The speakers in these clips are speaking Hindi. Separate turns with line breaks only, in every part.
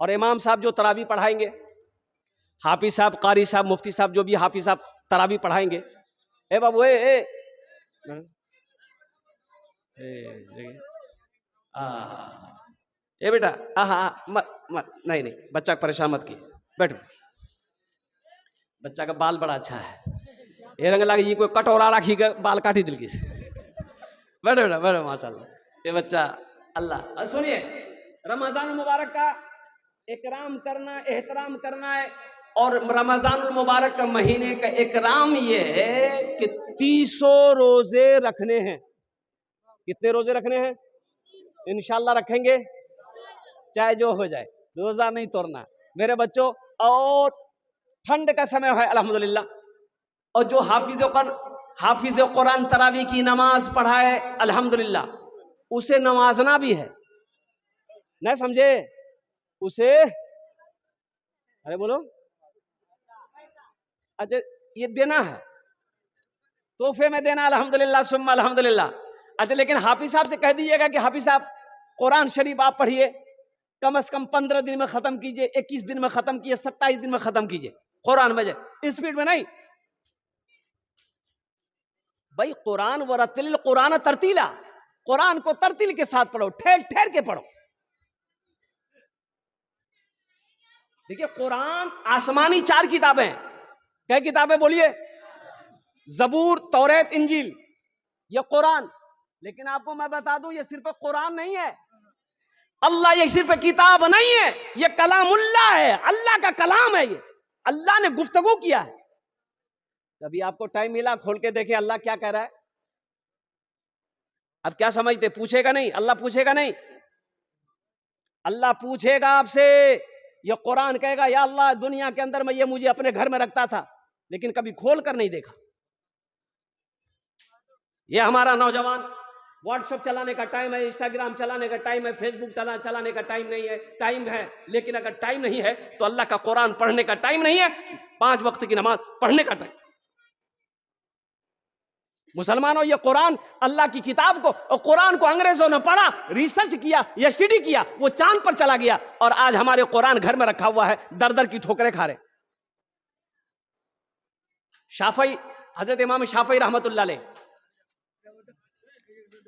और इमाम साहब जो तरावी पढ़ाएंगे, हाफिज साहब, कारी साहब, मुफ्ती साहब, जो भी हाफिज साहब तरावी पढ़ाएंगे, ए बाबू ए बेटा, हाँ मत मत, नहीं नहीं, बच्चा परेशान मत किए, बैठो। बच्चा का बाल बड़ा अच्छा है, ये रंग लगे ये कोई कटोरा राखी का बाल काटी दिल की से। बैठो बेटा, बैठो, माशाल्लाह, ये बच्चा अल्लाह। सुनिए, रमजान मुबारक का इकराम करना, एहतराम करना है। और रमजान मुबारक का महीने का इकराम ये है कि 300 रोजे रखने हैं। कितने रोजे रखने हैं? इंशाल्लाह रखेंगे, चाहे जो हो जाए, रोजा नहीं तोड़ना मेरे बच्चों। और ठंड का समय है अल्हम्दुलिल्लाह, और जो हाफिज कुरान तरावी की नमाज पढ़ाए अल्हम्दुलिल्लाह, उसे नवाजना भी है, नहीं समझे? उसे, अरे बोलो, अच्छा ये देना है, तोहफे में देना, अल्हम्दुलिल्लाह सुम्मा अल्हम्दुलिल्लाह। अच्छा, लेकिन हाफिज साहब से कह दीजिएगा कि हाफिज साहब कुरान शरीफ आप पढ़िए, कम से कम 15 दिन में खत्म कीजिए, 21 दिन में खत्म कीजिए, 27 दिन में खत्म कीजिए कुरान में, स्पीड में नहीं भाई। कुरान वरतिल कुरान तरतीला, कुरान को तरतील के साथ पढ़ो, ठहर ठहर के पढ़ो। देखिए, कुरान आसमानी 4 किताबें हैं। क्या किताबें बोलिए? जबूर, तौरात, इंजील, ये कुरान। लेकिन आपको मैं बता दूं, ये सिर्फ कुरान नहीं है, अल्लाह, ये सिर्फ किताब नहीं है, ये कलामुल्लाह है, अल्लाह का कलाम है, ये अल्लाह ने गुफ्तगू किया है। कभी आपको टाइम मिला, खोल के देखे अल्लाह क्या कह रहा है? अब क्या समझते? पूछेगा नहीं, अल्लाह पूछेगा नहीं, अल्लाह पूछेगा आपसे। ये कुरान कहेगा, या अल्लाह, दुनिया के अंदर मैं ये मुझे अपने घर में रखता था, लेकिन कभी खोल कर नहीं देखा। ये हमारा नौजवान व्हाट्सएप चलाने का टाइम है, इंस्टाग्राम चलाने का टाइम है, फेसबुक चलाने का टाइम नहीं है। टाइम है, लेकिन अगर टाइम नहीं है तो अल्लाह का कुरान पढ़ने का टाइम नहीं है, 5 वक्त की नमाज पढ़ने का टाइम। मुसलमानों, ये कुरान अल्लाह की किताब को, और कुरान को अंग्रेजों ने पढ़ा, रिसर्च किया, स्टडी किया, वो चांद पर चला गया, और आज हमारे कुरान घर में रखा हुआ है, दर दर की ठोकरें खा रहे। शाफई, हजरत इमाम शाफई रहमतुल्लाह अलैह,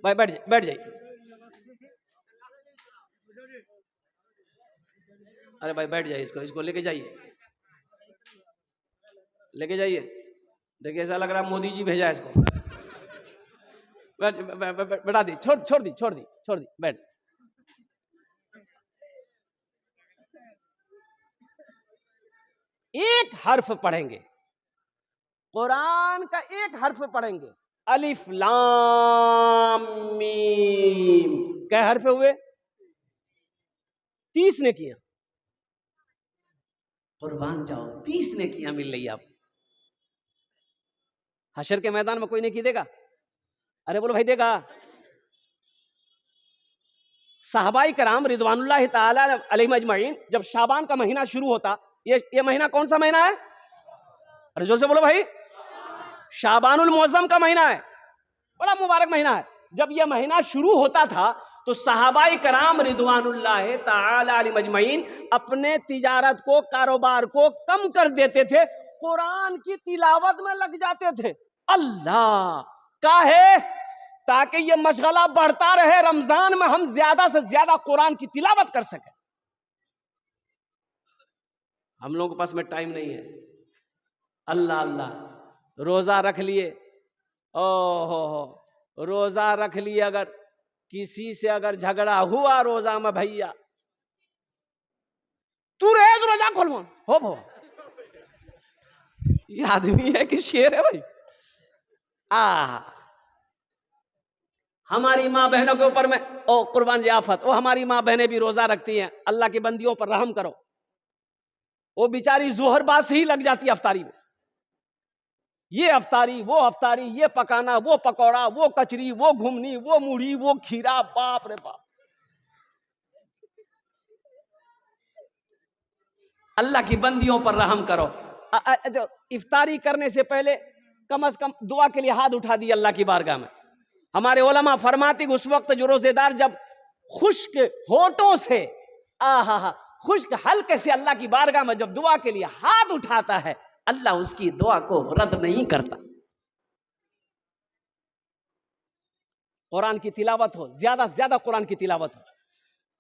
भाई बैठ जाइए। अरे भाई बैठ जाइए, इसको लेके जाइए, लेके जाइए। देखिए, ऐसा लग रहा है मोदी जी भेजा है इसको। बैठा दी, छोड़ दी, बैठ। एक हर्फ पढ़ेंगे, कुरान का एक हर्फ पढ़ेंगे, अलिफ लाम मीम। क्या हर्फ हुए? 30 ने किया। कुर्बान जाओ, 30 ने किया मिल रही आप। हशर के मैदान में कोई नहीं की देगा? अरे बोलो भाई, देगा? साहबाई कराम रिदवानुल्लाह ताला अलैहिम अजमईन, जब शाबान का महीना शुरू होता, ये महीना कौन सा महीना है? अरे जोर से बोलो भाई। शाबानुल मुअज्जम का महीना है, बड़ा मुबारक महीना है। जब यह महीना शुरू होता था तो सहाबाई कराम रिदवानुल्लाह ताला अलैहिम अजमईन अपने तिजारत को, कारोबार को कम कर देते थे, कुरान की तिलावत में लग जाते थे। अल्लाह का है, ताकि ये मशगला बढ़ता रहे, रमजान में हम ज्यादा से ज्यादा कुरान की तिलावत कर सके। हम लोगों के पास में टाइम नहीं है। अल्लाह अल्लाह, रोजा रख लिए, ओहो, रोजा रख लिए, अगर किसी से अगर झगड़ा हुआ रोजा में, भैया तू रेज रोजा खोल हो ये आदमी है कि शेर है भाई? हमारी माँ बहनों के ऊपर में, ओ कुर्बान जी आफत, ओ हमारी माँ बहनें भी रोजा रखती हैं, अल्लाह की बंदियों पर रहम करो। वो बेचारी जोहर बाद से ही लग जाती है अफ्तारी में, ये अफ्तारी, वो अफ्तारी, ये पकाना, वो पकौड़ा, वो कचरी, वो घुमनी, वो मूढ़ी, वो खीरा, बाप रे बाप। अल्लाह की बंदियों पर रहम करो। इफ्तारी करने से पहले कम से कम दुआ के लिए हाथ उठा दिए अल्लाह की बारगाह में। हमारे उलमा फरमाती उस वक्त जो रोजेदार जब खुश्क होठों से, खुश्क हल्के से अल्लाह की बारगाह में जब दुआ के लिए हाथ उठाता है, अल्लाह उसकी दुआ को रद्द नहीं करता। कुरान की तिलावत हो, ज्यादा से ज्यादा कुरान की तिलावत हो,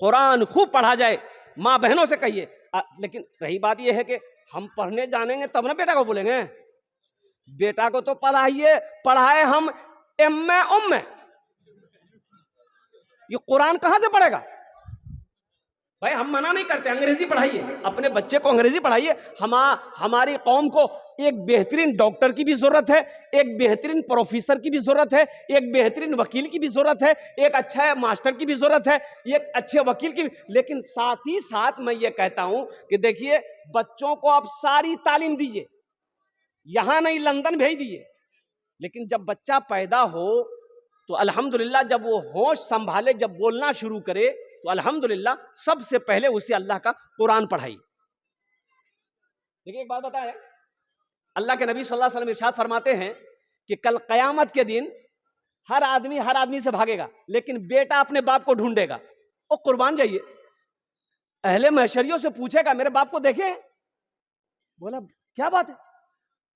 कुरान खूब पढ़ा जाए। माँ बहनों से कहिए। लेकिन रही बात यह है कि हम पढ़ने जानेंगे तब ना बेटा को बोलेंगे। बेटा को तो पढ़ाइए, पढ़ाए हम एम्मे उम्मे, ये कुरान कहां से पढ़ेगा भाई? हम मना नहीं करते, अंग्रेजी पढ़ाइए, अपने बच्चे को अंग्रेजी पढ़ाइए। हमारी कौम को एक बेहतरीन डॉक्टर की भी जरूरत है, एक बेहतरीन प्रोफेसर की भी जरूरत है, एक बेहतरीन वकील की भी जरूरत है, एक अच्छा मास्टर की भी जरूरत है, एक अच्छे वकील की भी। लेकिन साथ ही साथ मैं ये कहता हूं कि देखिए, बच्चों को आप सारी तालीम दीजिए, यहां नहीं लंदन भेज दीजिए, लेकिन जब बच्चा पैदा हो तो अल्हम्दुलिल्लाह जब वो होश संभाले, जब बोलना शुरू करे, तो अल्हम्दुलिल्लाह सबसे पहले उसे अल्लाह का कुरान पढ़ाई। देखिए एक बात बताएं, अल्लाह के नबी सल्लल्लाहु अलैहि वसल्लम इरशाद फरमाते हैं कि कल कयामत के दिन हर आदमी से भागेगा, लेकिन बेटा अपने बाप को ढूंढेगा। और कुर्बान जाइए, अहले महशरियों से पूछेगा मेरे बाप को देखे? बोला क्या बात है?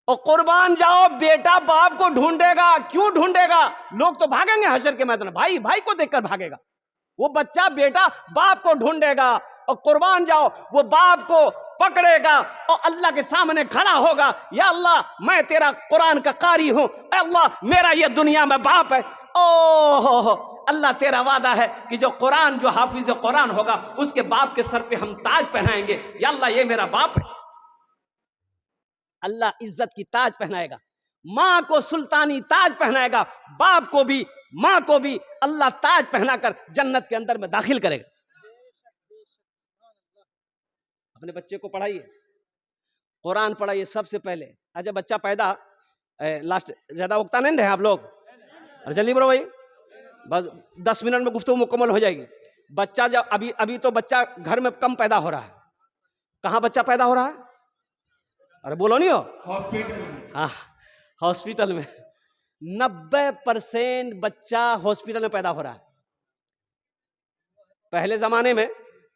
और कुर्बान जाओ, बेटा बाप को ढूंढेगा। क्यों ढूंढेगा? लोग तो भागेंगे हशर के मैदान, भाई भाई को देखकर भागेगा, वो बच्चा बेटा बाप को ढूंढेगा। और कुर्बान जाओ, वो बाप को पकड़ेगा और अल्लाह के सामने खड़ा होगा, या अल्लाह मैं तेरा कुरान का कारी हूं, अल्लाह मेरा ये दुनिया में बाप है। ओह अल्लाह तेरा वादा है कि जो कुरान, जो हाफिज कुरान होगा, उसके बाप के सर पे हम ताज पहनाएंगे, या अल्लाह ये मेरा बाप है। अल्लाह इज्जत की ताज पहनाएगा, मां को सुल्तानी ताज पहनाएगा, बाप को भी मां को भी अल्लाह ताज पहनाकर जन्नत के अंदर में दाखिल करेगा। अपने बच्चे को पढ़ाइए, कुरान पढ़ाइए सबसे पहले। अच्छा बच्चा पैदा, लास्ट ज्यादा वक्ता नहीं रहे आप लोग, अरे जल्दी बोलो भाई, बस 10 मिनट में गुफ्तगू मुकम्मल हो जाएगी। बच्चा जब अभी तो बच्चा घर में कम पैदा हो रहा है। कहाँ बच्चा पैदा हो रहा है? अरे बोलो नहीं हो, हॉस्पिटल। हाँ हॉस्पिटल में 90% बच्चा हॉस्पिटल में पैदा हो रहा है। पहले जमाने में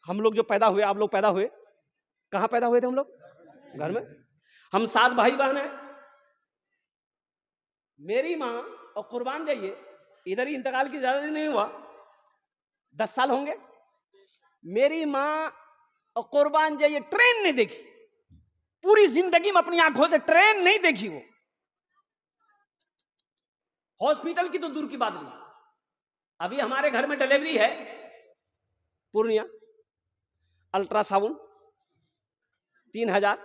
हम लोग जो पैदा हुए, आप लोग पैदा हुए, कहाँ पैदा हुए थे हम लोग? घर में। हम 7 भाई बहन हैं। मेरी माँ, और कुर्बान जाइए, इधर ही इंतकाल की ज्यादा दिन नहीं हुआ, 10 साल होंगे। मेरी माँ और कुर्बान जाइए ट्रेन नहीं देखी, पूरी जिंदगी में अपनी आंखों से ट्रेन नहीं देखी। वो हॉस्पिटल की तो दूर की बात नहीं। अभी हमारे घर में डिलीवरी है पूर्णिया, अल्ट्रासाउंड 3000,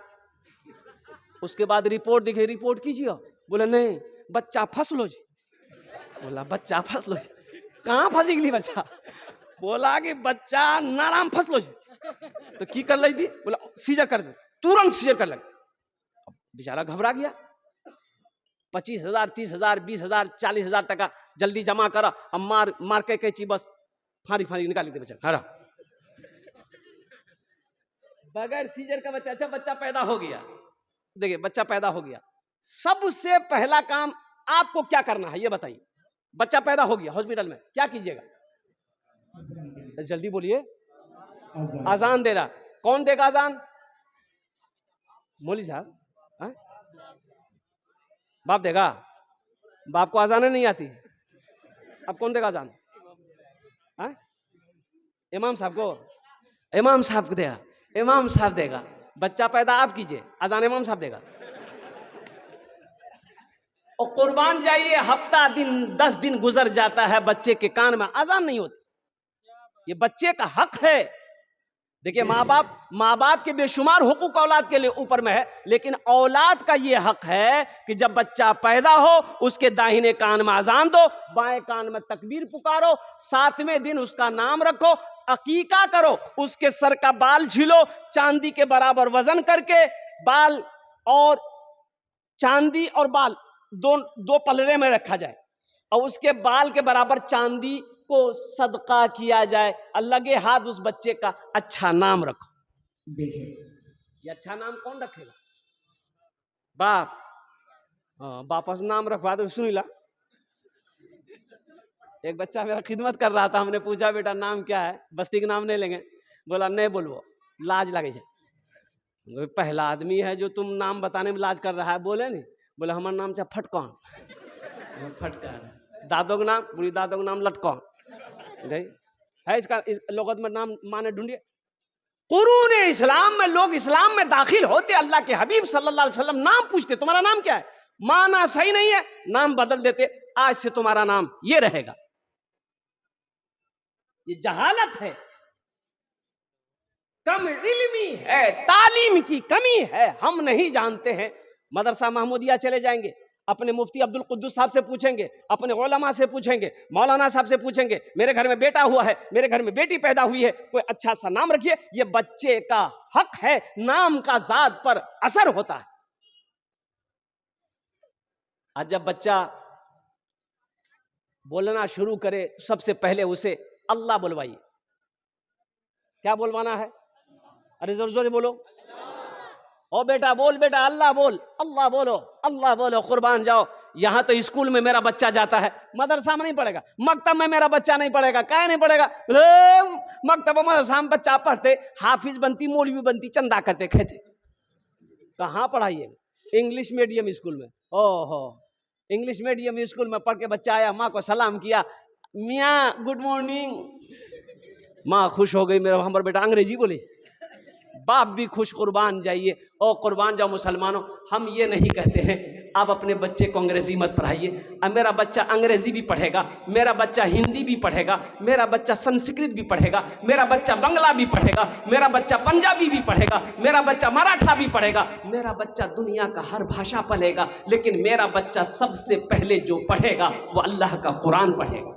उसके बाद रिपोर्ट दिखे, रिपोर्ट कीजिए, बोले नहीं बच्चा फंसलो जी। बोला बच्चा फंसलो जी, कहाँ फंसी गई बच्चा? बोला कि बच्चा नाराम फंसलो जी। तो की कर ली थी? बोला सीजर कर दे, तुरंत सीजर कर लगे। बेचारा घबरा गया, 25,000 30,000 20,000 40,000 टका जल्दी जमा करा, अब मार के कैची बस फाड़ी निकाली थी बेचारा। हरा बगैर सीजर का बच्चा। अच्छा बच्चा पैदा हो गया, देखिए बच्चा पैदा हो गया, सबसे पहला काम आपको क्या करना है ये बताइए। बच्चा पैदा हो गया हॉस्पिटल में, क्या कीजिएगा? जल्दी बोलिए। अजान दे रहा, कौन देगा अजान? मौलवी साहब, बाप देगा? बाप को अजान नहीं आती, अब कौन देगा अजान? इमाम साहब को, इमाम साहब को देगा, इमाम साहब देगा। बच्चा पैदा आप कीजिए, अजान इमाम साहब देगा। और कुर्बान जाइए, हफ्ता दिन 10 दिन गुजर जाता है, बच्चे के कान में अजान नहीं होती। ये बच्चे का हक है। देखिए माँ बाप के बेशुमार हुकूक औलाद के लिए ऊपर में है, लेकिन औलाद का ये हक है कि जब बच्चा पैदा हो उसके दाहिने कान में अजान दो, बाएं कान में तकबीर पुकारो, 7वें दिन उसका नाम रखो, अकीका करो, उसके सर का बाल छीलो, चांदी के बराबर वजन करके बाल और चांदी और बाल दो पलड़े में रखा जाए, और उसके बाल के बराबर चांदी को सदका किया जाए। लगे हाथ उस बच्चे का अच्छा नाम रखो। ये अच्छा नाम कौन रखेगा? बाप। वापस नाम रखवा दो। सुनीला, एक बच्चा मेरा खिदमत कर रहा था, हमने पूछा बेटा नाम क्या है? बस्ती का नाम नहीं लेंगे, बोला नहीं बोलवो। लाज लगे है। पहला आदमी है जो तुम नाम बताने में लाज कर रहा है। बोले नहीं, बोले हमारा नाम चाहे फटकौन। फटकार दादो का नाम, बुरी दादो का नाम लटकौन है। इसका इस लोगत में नाम माने ढूंढिए। कुरून इस्लाम में लोग इस्लाम में दाखिल होते अल्लाह के हबीब सल्लल्लाहु अलैहि वसल्लम नाम पूछते, तुम्हारा नाम क्या है? माना सही नहीं है, नाम बदल देते, आज से तुम्हारा नाम ये रहेगा। ये जहालत है, कम इल्मी है, तालीम की कमी है, हम नहीं जानते हैं। मदरसा महमूदिया चले जाएंगे, अपने मुफ्ती अब्दुल कुद्दूस साहब से पूछेंगे, अपने उलमा से पूछेंगे, मौलाना साहब से पूछेंगे, मेरे घर में बेटा हुआ है, मेरे घर में बेटी पैदा हुई है, कोई अच्छा सा नाम रखिए। ये बच्चे का हक है, नाम का जात पर असर होता है। आज जब बच्चा बोलना शुरू करे तो सबसे पहले उसे अल्लाह बुलवाइए। क्या बुलवाना है? अरे जोर जोर बोलो, ओ बेटा बोल, बेटा अल्लाह बोल, अल्लाह बोलो, अल्लाह बोलो, कुर्बान जाओ। यहां तो स्कूल में मेरा बच्चा जाता है, मदरसा में नहीं पढ़ेगा, मकतब में मेरा बच्चा नहीं पढ़ेगा। क्या नहीं पढ़ेगा? मकतब मदरसा में बच्चा पढ़ते, हाफिज बनती, मौलवी बनती, चंदा करते खेते। कहाँ पढ़ाइए? इंग्लिश मीडियम स्कूल में। ओहो, इंग्लिश मीडियम स्कूल में पढ़ के बच्चा आया, माँ को सलाम किया, मियाँ गुड मॉर्निंग। माँ खुश हो गई, मेरा हमारा बेटा अंग्रेजी बोले। बाप भी खुश, कुर्बान जाइए। और कुर्बान जाओ मुसलमानों, हम ये नहीं कहते हैं आप अपने बच्चे को अंग्रेजी मत पढ़ाइए। अब मेरा बच्चा अंग्रेजी भी पढ़ेगा, मेरा बच्चा हिंदी भी पढ़ेगा, मेरा बच्चा संस्कृत भी पढ़ेगा, मेरा बच्चा बंगला भी पढ़ेगा, मेरा बच्चा पंजाबी भी पढ़ेगा, मेरा बच्चा मराठा भी पढ़ेगा, मेरा बच्चा दुनिया का हर भाषा पढ़ेगा। लेकिन मेरा बच्चा सबसे पहले जो पढ़ेगा वो अल्लाह का कुरान पढ़ेगा।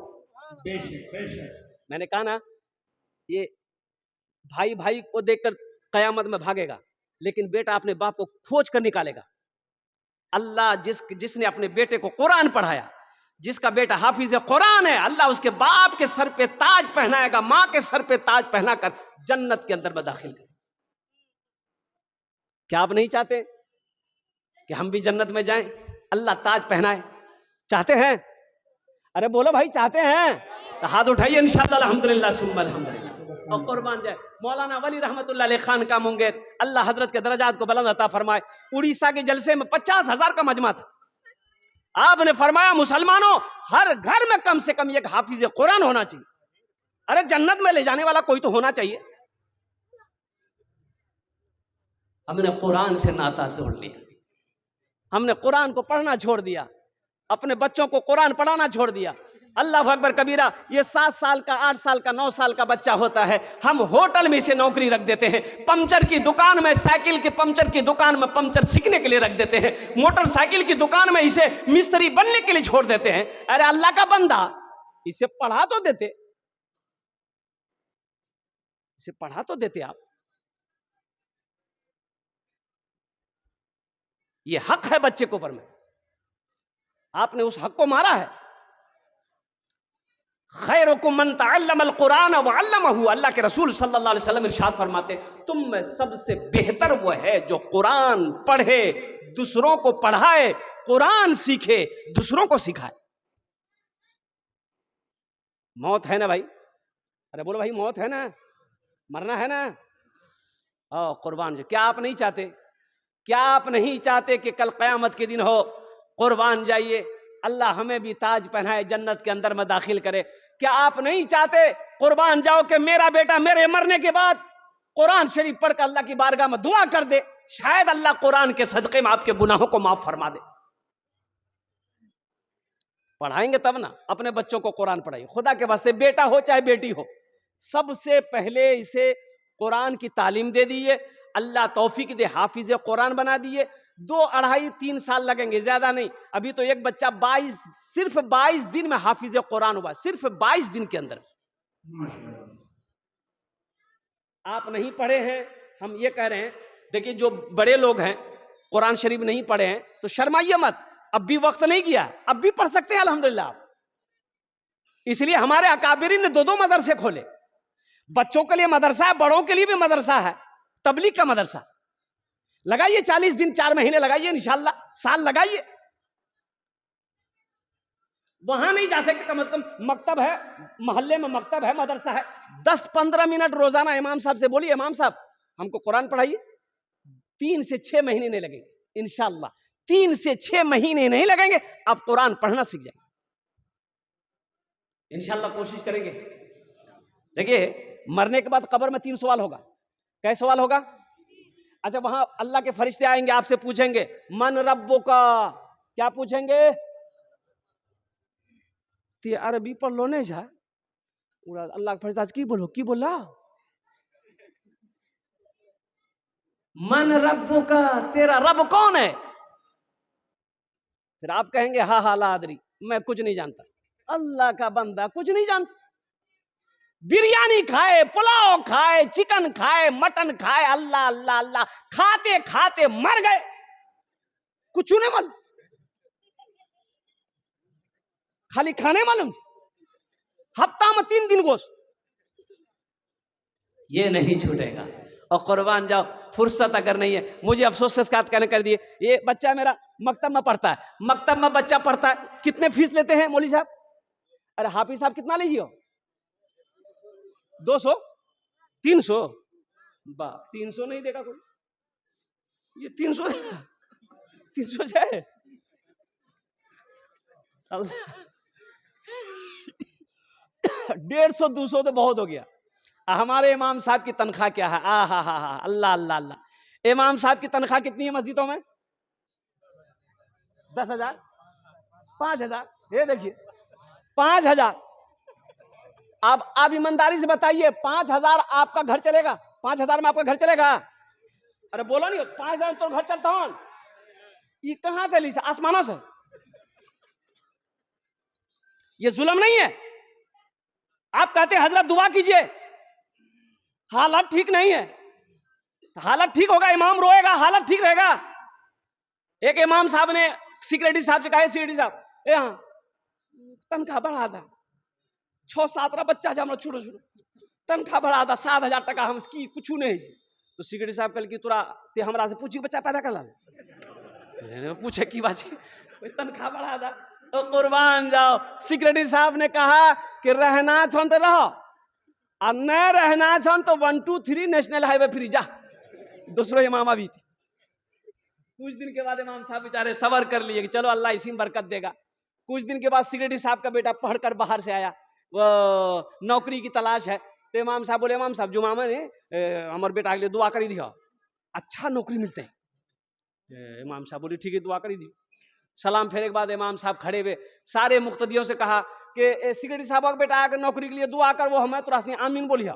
मैंने कहा ना, ये भाई भाई को देखकर कयामत में भागेगा, लेकिन बेटा अपने बाप को खोज कर निकालेगा। अल्लाह जिसने अपने बेटे को कुरान पढ़ाया, जिसका बेटा हाफिज कुरान है, अल्लाह उसके बाप के सर पे ताज पहनाएगा, मां के सर पे ताज पहनाकर जन्नत के अंदर में दाखिल करेगा। क्या आप नहीं चाहते कि हम भी जन्नत में जाएं, अल्लाह ताज पहनाए? चाहते हैं? अरे बोलो भाई, चाहते हैं तो हाथ उठाइए। इंशाअल्लाह अल्हम्दुलिल्लाह सुम्मा अल्हम्दुलिल्लाह। और कुर्बान जाए मौलाना वली रहमतुल्लाह अलैह खान का मुंगेर, अल्लाह हजरत के दर्जात को बुलंद अता फरमाए। उड़ीसा के जलसे में 50,000 का मजमा था। आपने फरमाया मुसलमानों, हर घर में कम से कम एक हाफिज कुरान होना चाहिए। अरे जन्नत में ले जाने वाला कोई तो होना चाहिए। हमने कुरान से नाता तोड़ लिया, हमने कुरान को पढ़ना छोड़ दिया, अपने बच्चों को कुरान पढ़ाना छोड़ दिया। अल्लाह अकबर कबीरा। ये 7 साल का, 8 साल का, 9 साल का बच्चा होता है, हम होटल में इसे नौकरी रख देते हैं, पंचर की दुकान में, साइकिल के पंचर की दुकान में पंचर सीखने के लिए रख देते हैं, मोटरसाइकिल की दुकान में इसे मिस्त्री बनने के लिए छोड़ देते हैं। अरे अल्लाह का बंदा, इसे पढ़ा तो देते, इसे पढ़ा तो देते आप। ये हक है बच्चे को ऊपर में, आपने उस हक को मारा है। खैरुकुम मन तअल्लमल कुरान व अल्लमहु, अल्लाह के रसूल सल्लल्लाहु अलैहि वसल्लम इरशाद फरमाते, तुम में सबसे बेहतर वो है जो कुरान पढ़े, दूसरों को पढ़ाए, कुरान सीखे, दूसरों को सिखाए। मौत है ना भाई? अरे बोलो भाई, मौत है ना, मरना है ना। कुर्बान जो, क्या आप नहीं चाहते? क्या आप नहीं चाहते कि कल क़यामत के दिन हो, कुर्बान जाइए, अल्लाह हमें भी ताज पहनाए, जन्नत के अंदर में दाखिल करे? क्या आप नहीं चाहते कुर्बान जाओ कि मेरा बेटा मेरे मरने के बाद कुरान शरीफ पढ़कर अल्लाह की बारगाह में दुआ कर दे, शायद अल्लाह कुरान के सदक़े में आपके गुनाहों को माफ फरमा दे। पढ़ाएंगे तब ना, अपने बच्चों को कुरान पढ़ाइए, खुदा के वास्ते, बेटा हो चाहे बेटी हो, सबसे पहले इसे कुरान की तालीम दे दीजिए। अल्लाह तौफीक दे, हाफिज कुरान बना दिए। 2, 2.5, 3 साल लगेंगे, ज्यादा नहीं। अभी तो एक बच्चा सिर्फ 22 दिन में हाफिज कुरान हुआ, सिर्फ 22 दिन के अंदर। आप नहीं पढ़े हैं, हम ये कह रहे हैं। देखिए, जो बड़े लोग हैं कुरान शरीफ नहीं पढ़े हैं तो शर्माइए मत, अब भी वक्त नहीं गया, अब भी पढ़ सकते हैं अल्हम्दुलिल्लाह। इसलिए हमारे अकाबिरीन ने 2 मदरसे खोले, बच्चों के लिए मदरसा है, बड़ों के लिए भी मदरसा है, तबलीग का मदरसा। लगाइए 40 दिन, 4 महीने लगाइए, इंशाअल्लाह साल लगाइए। वहां नहीं जा सकते, कम से कम मकतब है, मोहल्ले में मकतब है, मदरसा है, 10-15 मिनट रोजाना इमाम साहब से बोलिए, इमाम साहब हमको कुरान पढ़ाइए, 3 से 6 महीने नहीं लगेंगे इंशाअल्लाह, 3 से 6 महीने नहीं लगेंगे, आप कुरान पढ़ना सीख जाएंगे इंशाअल्लाह। कोशिश करेंगे। देखिए, मरने के बाद कब्र में 3 सवाल होगा। क्या सवाल होगा? अच्छा, वहां अल्लाह के फरिश्ते आएंगे, आपसे पूछेंगे मन रब्बुका, क्या पूछेंगे? ते अरबी पढ़ लो नहीं जा, अल्लाह के फरिश्ता की बोलो, की बोला? मन रब्बुका, तेरा रब कौन है? फिर आप कहेंगे हा हा ला अदरी, मैं कुछ नहीं जानता। अल्लाह का बंदा कुछ नहीं जानता। बिरयानी खाए, पुलाव खाए, चिकन खाए, मटन खाए, अल्लाह अल्लाह अल्लाह खाते खाते मर गए, कुछ नहीं मालूम, खाली खाने मालूम, हफ्ता में 3 दिन गोश्त, ये नहीं छूटेगा। और कुर्बान जाओ, फुर्सत अगर नहीं है, मुझे अफसोस से शिकायत करने कर दिए, ये बच्चा मेरा मकतब में पढ़ता है, मकतब में बच्चा पढ़ता है, कितने फीस लेते हैं मौलवी साहब? अरे हाफिज साहब कितना लीजिए? 200 300? वाह, 300 नहीं देगा कोई, ये 300 300 है। 150 200 तो बहुत हो गया। हमारे इमाम साहब की तनख्वाह क्या है? आ हा हा हा, अल्लाह अल्लाह अल्लाह। इमाम साहब की तनख्वाह कितनी है मस्जिदों में? 10,000 5,000, ये देखिए 5,000। आप ईमानदारी से बताइए, 5,000 आपका घर चलेगा? 5,000 में आपका घर चलेगा? अरे बोलो नहीं, 5,000 तो घर चलता हूं, ये कहां से ली? आसमानों से। ये जुल्म नहीं है? आप कहते हैं हजरत दुआ कीजिए, हालत ठीक नहीं है, हालत ठीक होगा, इमाम रोएगा, हालत ठीक रहेगा। एक इमाम साहब ने सिक्योरिटी साहब से कहा, सिक्योरिटी साहब यहाँ तनख्वाह बढ़ा था, 6-7 बच्चा जमा छोड़ो छोड़ो, तनख्वाह बढ़ा था 7,000 टका, हम इसकी कुछ नहीं। तो सिक्योरिटी साहब कल की तुरा ते हमरा से पूछी बच्चा पैदा कर ला, पूछे की बात, तनख्वाह बढ़ा था। तो कुर्बान जाओ, सिक्योरिटी साहब ने कहा कि रहना छो तो रहो, और न रहना छो तो 1 2 3 नेशनल हाईवे फ्री जा। दूसरो इमाम अभी थी। कुछ दिन के बाद इमाम साहब बेचारे सबर कर लिए कि चलो अल्लाह इसी में बरकत देगा। कुछ दिन के बाद सिक्योरिटी साहब का बेटा पढ़कर बाहर से आया, वो नौकरी की तलाश है। तो इमाम साहब बोले, इमाम साहब जुमा में हमारे बेटा के लिए दुआ करी दिया, अच्छा नौकरी मिलते हैं। इमाम साहब बोले ठीक है, दुआ करी दी। सलाम फेरे के बाद इमाम साहब खड़े हुए, सारे मुक्तदियों से कहा कि सिक्योरिटी साहब का बेटा आकर नौकरी के लिए दुआ कर, वो हमें तुरंत आमीन बोलिया,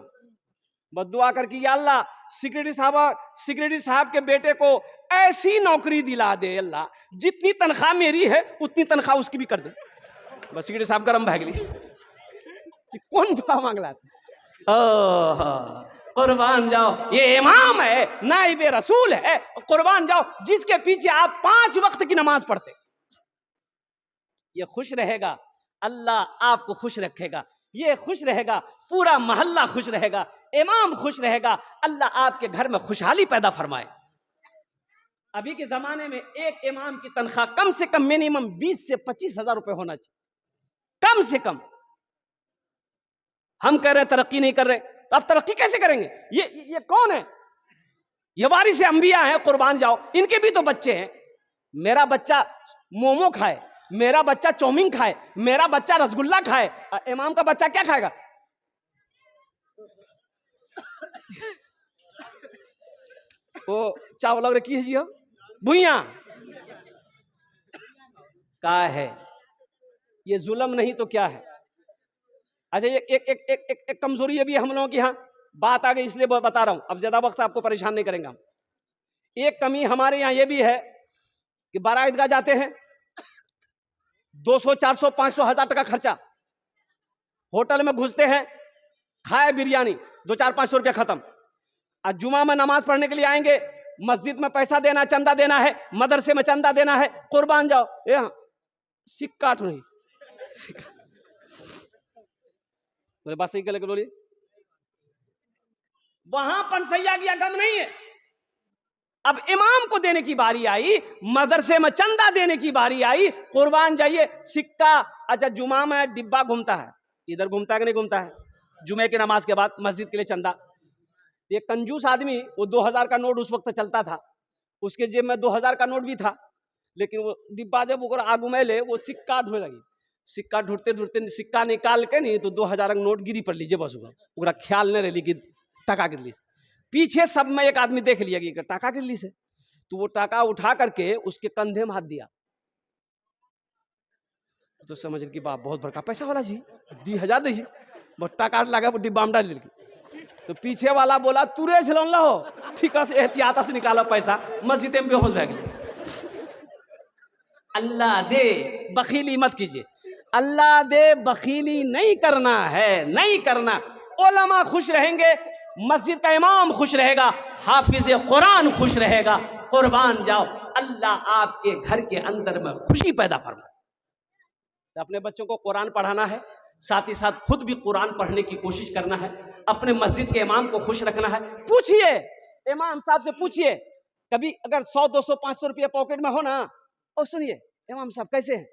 बस दुआ कर कि या अल्लाह सिक्योरिटी साहब के बेटे को ऐसी नौकरी दिला दे अल्लाह, जितनी तनख्वाह मेरी है उतनी तनख्वाह उसकी भी कर दे। बस सिक्योरिटी साहब गरम भाग ली, कौन दुआ मांगला? कुर्बान जाओ, ये इमाम है, नाइब रसूल है, कुर्बान जाओ, जिसके पीछे आप 5 वक्त की नमाज पढ़ते, ये खुश रहेगा, अल्लाह आपको खुश रखेगा, ये खुश रहेगा, पूरा मोहल्ला खुश रहेगा, इमाम खुश रहेगा, अल्लाह आपके घर में खुशहाली पैदा फरमाए। अभी के जमाने में एक इमाम की तनख्वाह कम से कम मिनिमम 20 से 25,000 रुपए होना चाहिए, कम से कम। हम कह रहे हैं तरक्की नहीं कर रहे, तो आप तरक्की कैसे करेंगे? ये कौन है? ये वारिस अंबिया है, कुर्बान जाओ, इनके भी तो बच्चे हैं। मेरा बच्चा मोमो खाए, मेरा बच्चा चाउमीन खाए, मेरा बच्चा रसगुल्ला खाए, इमाम का बच्चा क्या खाएगा? वो चावल वगैरह की है जी, भुइया का है, ये जुल्म नहीं तो क्या है? अच्छा, एक एक एक एक एक, एक कमजोरी ये भी है हम लोगों की, यहाँ बात आ गई इसलिए बता रहा हूं, अब ज्यादा वक्त आपको परेशान नहीं करेंगे हम। एक कमी हमारे यहाँ ये भी है कि बारात ईदगाह जाते हैं, 200 400 500 1000 टका खर्चा, होटल में घुसते हैं, खाए बिरयानी, 200-400-500 रुपया खत्म। आज जुमा में नमाज पढ़ने के लिए आएंगे, मस्जिद में पैसा देना, चंदा देना है, मदरसे में चंदा देना है, कुर्बान जाओ, यहाँ सिक्का नहीं, बोले बात सही कर लेके बोलिए, वहां पंसैया गया गम नहीं है। अब इमाम को देने की बारी आई, मदरसे में चंदा देने की बारी आई, कुर्बान जाइए, सिक्का। अच्छा, जुमा में डिब्बा घूमता है, इधर घूमता है कि नहीं घूमता है? जुमे की नमाज के बाद मस्जिद के लिए चंदा, ये कंजूस आदमी, वो 2000 का नोट उस वक्त चलता था, उसके जेब में 2000 का नोट भी था, लेकिन वो डिब्बा जब वो आगू में ले, वो सिक्का ढूंढने लगी। सिक्का ढूंढते ढूंढते सिक्का निकाल के नहीं तो 2000 का नोट गिरी पड़ लीजिए, बस ओकरा ख्याल नहीं रही कि टाका गिरली। पीछे सब में एक आदमी देख लिया कि टाका गिरली से, तो वो टाका उठा करके उसके कंधे में हाथ दिया, तो समझ कि बाप बहुत बड़का पैसा वाला जी, 2000 दी वो टाका लगा, वो डिब्बा में डाल दी। तो पीछे वाला बोला तुरे झिलौन लो, ठीक से एहतियात से निकालो पैसा, मस्जिद में बेहोश बह गई। अल्लाह दे, बखीली मत कीजिए, अल्लाह दे, बखीली नहीं करना है, नहीं करना। उलमा खुश रहेंगे, मस्जिद का इमाम खुश रहेगा, हाफिज कुरान खुश रहेगा, कुर्बान जाओ, अल्लाह आपके घर के अंदर में खुशी पैदा फरमाए। तो अपने बच्चों को कुरान पढ़ाना है, साथ ही साथ खुद भी कुरान पढ़ने की कोशिश करना है, अपने मस्जिद के इमाम को खुश रखना है। पूछिए इमाम साहब से, पूछिए कभी अगर 100, 200, 500 रुपये पॉकेट में हो ना, और सुनिए इमाम साहब कैसे हैं,